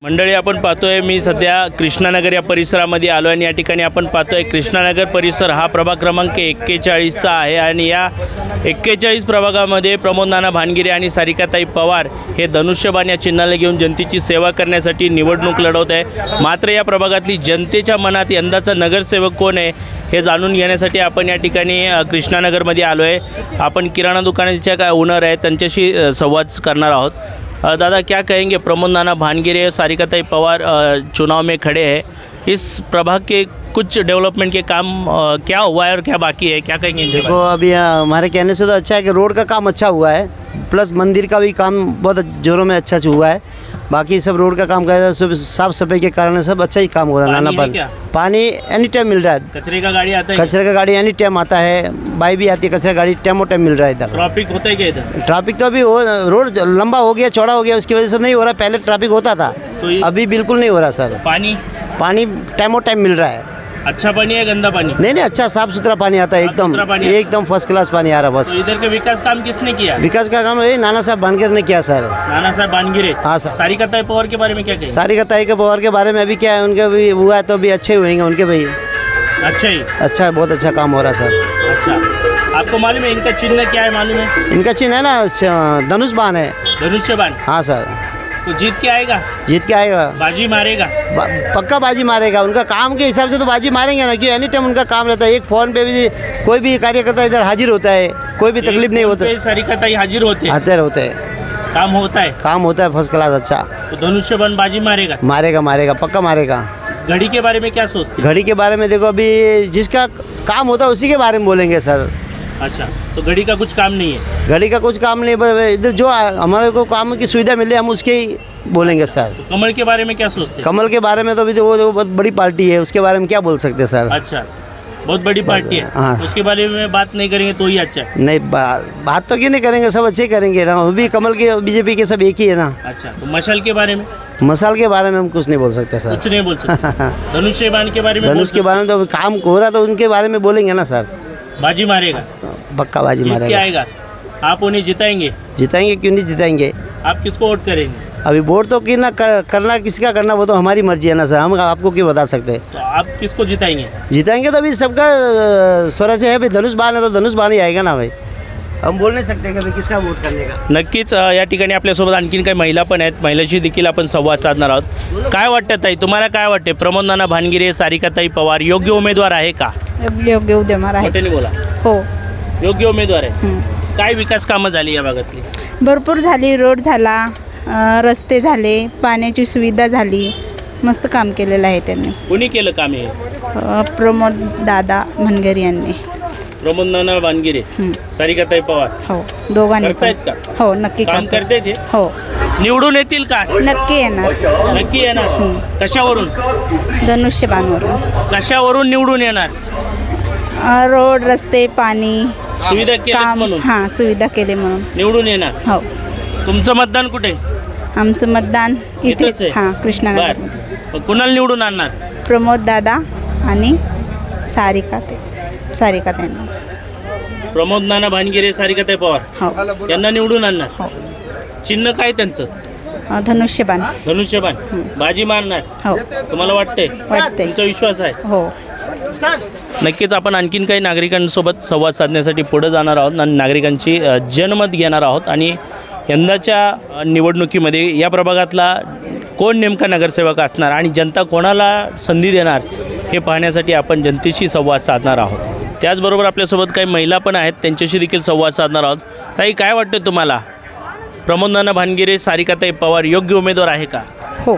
मंडळी आपण पाहतोय मी सध्या कृष्णानगर या परिसरामध्ये आलो आणि या ठिकाणी आपण पाहतोय कृष्णानगर परिसर हा प्रभाग क्रमांक 41चा आहे आणि या 41 प्रभागामध्ये प्रमोद नाना भानगिरे आणि सारिकाताई पवार हे धनुष्यबाण या चिन्हाला घेऊन जनतेची सेवा करण्यासाठी निवडणूक लढवत आहे। मात्र या प्रभागातली जनतेच्या मनात यंदाचा नगरसेवक कोण आहे हे जाणून घेण्यासाठी आपण या ठिकाणी कृष्णानगरमध्ये आलो आहे। आपण किराणा दुकानाच्या काय ओनर आहेत त्यांच्याशी संवाद करणार आहोत। दादा क्या कहेंगे, प्रमोद नाना भानगिरे सारिकाताई पवार चुनाव में खड़े हैं, इस प्रभाग के कुछ डेवलपमेंट के काम क्या हुआ है और क्या बाकी है, क्या कहेंगे? देखो अभी हमारे कहने से तो अच्छा है कि रोड का काम अच्छा हुआ है, प्लस मंदिर का भी काम बहुत जोरों में अच्छा हुआ है। बाकी सब रोड का काम कर सब साफ सफाई के कारण सब अच्छा ही काम हो रहा है। नाना पर पानी एनी टाइम मिल रहा है। कचरे का गाड़ी आता है? कचरे का गाड़ी एनी टाइम आता है, बाई भी आती है, कचरे गाड़ी टाइम मिल रहा है इधर। ट्रैफिक होता है क्या इधर? ट्रैफिक तो अभी रोड लंबा हो गया, चौड़ा हो गया, उसकी वजह से नहीं हो रहा। पहले ट्रैफिक होता था, तो अभी बिल्कुल नहीं हो रहा सर। पानी टाइम मिल रहा है। अच्छा पानी है गंदा पानी? नहीं अच्छा साफ सुथरा पानी आता है, एकदम फर्स्ट क्लास पानी आ रहा। बस तो इधर के विकास काम किसने किया? विकास का काम नाना साहब भानगिरे ने किया सर। नाना साहब भानगिरे। हाँ सर। सारिकाताई पवार के बारे में क्या कहेंगे? सारिकाताई के पवार के बारे में अभी क्या है, उनके भी हुआ है तो अभी अच्छे हुएंगे उनके भाई। अच्छा ही अच्छा, बहुत अच्छा काम हो रहा है सर। अच्छा, आपको मालूम है इनका चिन्ह क्या है? मालूम है इनका चिन्ह है ना धनुष बाण है। धनुष्य बाण? हाँ सर। तो जीत के आएगा? जीत के आएगा, बाजी मारेगा? पक्का बाजी मारेगा। उनका काम के हिसाब से तो बाजी मारेंगे ना, क्योंकि एनी टाइम उनका काम रहता है। एक फ़ोन पे भी कोई भी कार्यकर्ता इधर हाजिर होता है, कोई भी तकलीफ नहीं होता। सारिकाताई हाजिर होते हैं, काम होता है फर्स्ट क्लास अच्छा। तो धनुष्य बाण बाजी मारेगा पक्का मारेगा। घड़ी के बारे में क्या सोचते? घड़ी के बारे में देखो अभी जिसका काम होता है उसी के बारे में बोलेंगे सर। अच्छा, तो घड़ी का कुछ काम नहीं है? घड़ी का कुछ काम नहीं, इधर जो हमारे को काम की सुविधा मिले हम उसके ही बोलेंगे सर। तो कमल के बारे में क्या सोचते? कमल के बारे में तो अभी वो बहुत बड़ी पार्टी है, उसके बारे में क्या बोल सकते सर। अच्छा, बहुत बड़ी पार्टी है। हाँ। उसके बारे में बात नहीं करेंगे तो ही अच्छा है। नहीं बात तो क्यों नहीं करेंगे, सब अच्छे करेंगे ना। वो भी कमल के बीजेपी के सब एक ही है ना। अच्छा, तो मशाल के बारे में? मसाल के बारे में हम कुछ नहीं बोल सकते सर। कुछ नहीं बोल सकते। धनुष्य बाण के बारे में? धनुष के बारे में तो काम हो रहा तो उनके बारे में बोलेंगे ना सर। बाजी मारेगा? पक्का बाजी जीत के मारेगा। आएगा? आप उन्हें जिताएंगे? जिताएंगे क्यों नहीं जिताएंगे। आप किसको वोट करेंगे? अभी वोट तो कि ना करना किसका करना वो तो हमारी मर्जी है ना सर, हम आपको क्यों बता सकते हैं। तो आप किसको जिताएंगे? जिताएंगे तो अभी सबका स्वराज है भाई, धनुष बाण है तो धनुष बाण ही आएगा ना भाई। हम बोल नहीं सकते कि भाई किसका वोट करने का। नक्कीच या ठिकाणी आपल्यासोबत आणखीन काही महिला पण आहेत, महिलाशी देखील आपण संवाद साधणार आहोत। काय वाटतं ताई, तुम्हाला काय वाटते, प्रमोद नाना भानगिरे सारिकाताई पवार योग्य उमेदवार आहे का? योग्य उद्यमार आहे। मोठ्याने बोला। हो, योग्य उमेदवार आहे। काय विकास कामं झाली या भागातली? भरपूर झाली, रोड झाला, रस्ते झाले, पाण्याची सुविधा झाली, मस्त काम केलेलं आहे त्यांनी। कोणी केलं काम हे? प्रमोद दादा भानगिरे यांनी। प्रमोद नाना भानगिरे सारिकाताई पवार हो, दोघांनी करतायत का? हो, नक्की काम करतात। करते ते? हो, निवडून येतील का? नक्की येणार। नक्की येणार। कशावरून? धनुष्यबाणवरून। कशावरून निवडून येणार? रोड, रस्ते, पाणी, सुविधा केली काम, म्हणून हां सुविधा केले म्हणून निवडून येणार। हो, तुमचं मतदान कुठे? आमचं मतदान इथेच इथेच। आहे? हां, कृष्णानगर। बरं. मग कुणाला निवडून आणणार? प्रमोद दादा आणि सारिकाताई। प्रमोद नाना भानगिरे सारिकाताई पवार हो, यांना निवडून आणणार। हो, चिन्ह काय त्यांचं? धनुष्यबाण। धनुष्यबाण बाजी मारणार हो, तुम्हाला वाटतंय? वाटते। तुमचा विश्वास आहे? हो। नक्कीच आपण आणखीन काही नागरिकांसोबत संवाद साधण्यासाठी पुढे जाणार आहोत आणि नागरिकांची जनमत घेणार आहोत आणि यंदाच्या निवडणुकीमध्ये या प्रभागातला कोण नेमका नगरसेवक असणार आणि जनता कोणाला संधी देणार हे पाहण्यासाठी आपण जनतेशी संवाद साधणार आहोत। त्याचबरोबर आपल्यासोबत काही महिला पण आहेत, त्यांच्याशी देखील संवाद साधणार आहोत। ताई, काय वाटतं तुम्हाला, प्रमोद नाना भानगिरे सारिकाताई पवार योग्य उमेदवार आहे का? हो,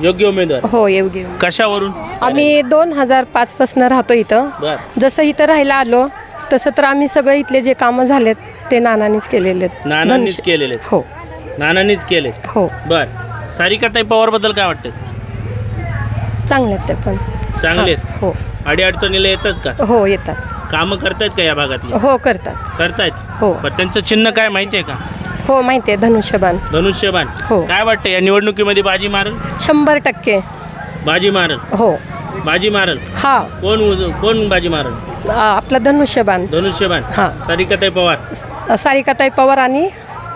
योग्य उमेदवार? हो, योग्य। कशावरून? आम्ही 2005 पासून राहतो इथं। बर. जसं इथं राहायला आलो तसं तर आम्ही सगळे इथले जे कामं झालेत ते नानानीच केलेले आहेत। नानांनीच केलेले? हो, नानांनीच केले। हो, बर. सारिकाताई पवार बद्दल काय वाटतं? चांगले आहेत ते पण। चांगले हां, हो, अडीअडचणीला येतात का? हो, येतात। कामं करतायत का या भागातली? हो, करतात। करतायत? हो, पण त्यांचं चिन्ह काय माहिती आहे का? हो, माहिती आहे, धनुष्यबाण। धनुष्यबाण? हो। काय वाटतं या निवडणुकीमध्ये बाजी मारल? 100%। बाजी मारल? हो, बाजी मारल? हा, कोण बाजी मारल? आपला धनुष्यबाण। धनुष्यबाण? हां, सारिकाताई पवार? सारिकाताई पवार आणि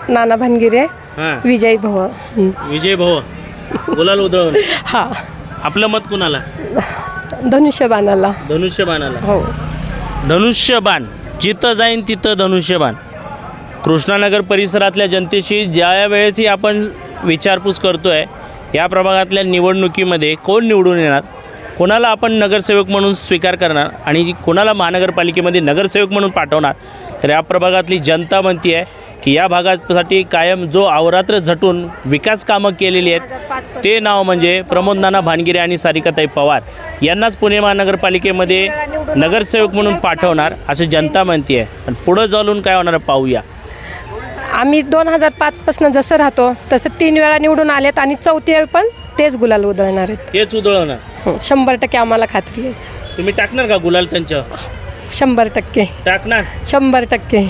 नाना भानगिरे, हां, विजय भव। विजय भाऊ गुलाल उधळून. हा, आपलं मत कुणाला? धनुष्यबाणाला. धनुष्यबाणाला. हो. धनुष्यबाण जिथं जाईन तिथं धनुष्यबाण. कृष्णानगर परिसरातल्या जनतेशी ज्या वेळेसही आपण विचारपूस करतोय, या प्रभागातल्या निवडणुकीमध्ये कोण निवडून येणार, कोणाला आपण नगरसेवक म्हणून स्वीकार करणार आणि कोणाला महानगरपालिकेमध्ये नगरसेवक म्हणून पाठवणार, तर या प्रभागातली जनता म्हणती आहे की या भागासाठी कायम जो अवरात्र झटून विकास कामं केलेली आहेत ते नाव म्हणजे प्रमोद नाना भानगिरे आणि सारिकाताई पवार यांनाच पुणे महानगरपालिकेमध्ये नगरसेवक म्हणून पाठवणार असे जनता म्हणती आहे. पण पुढं चालून काय होणार पाहूया. आम्ही 2005पासून जसं राहतो तसं 3 वेळा निवडून आलेत आणि 4थी वेळ पण तेच गुलाल उधळणार आहेत. तेच उधळवणार. 100% आम्हाला खात्री आहे. तुम्ही टाकणार का गुलाल त्यांच्या? 100% टाकणार. 100%.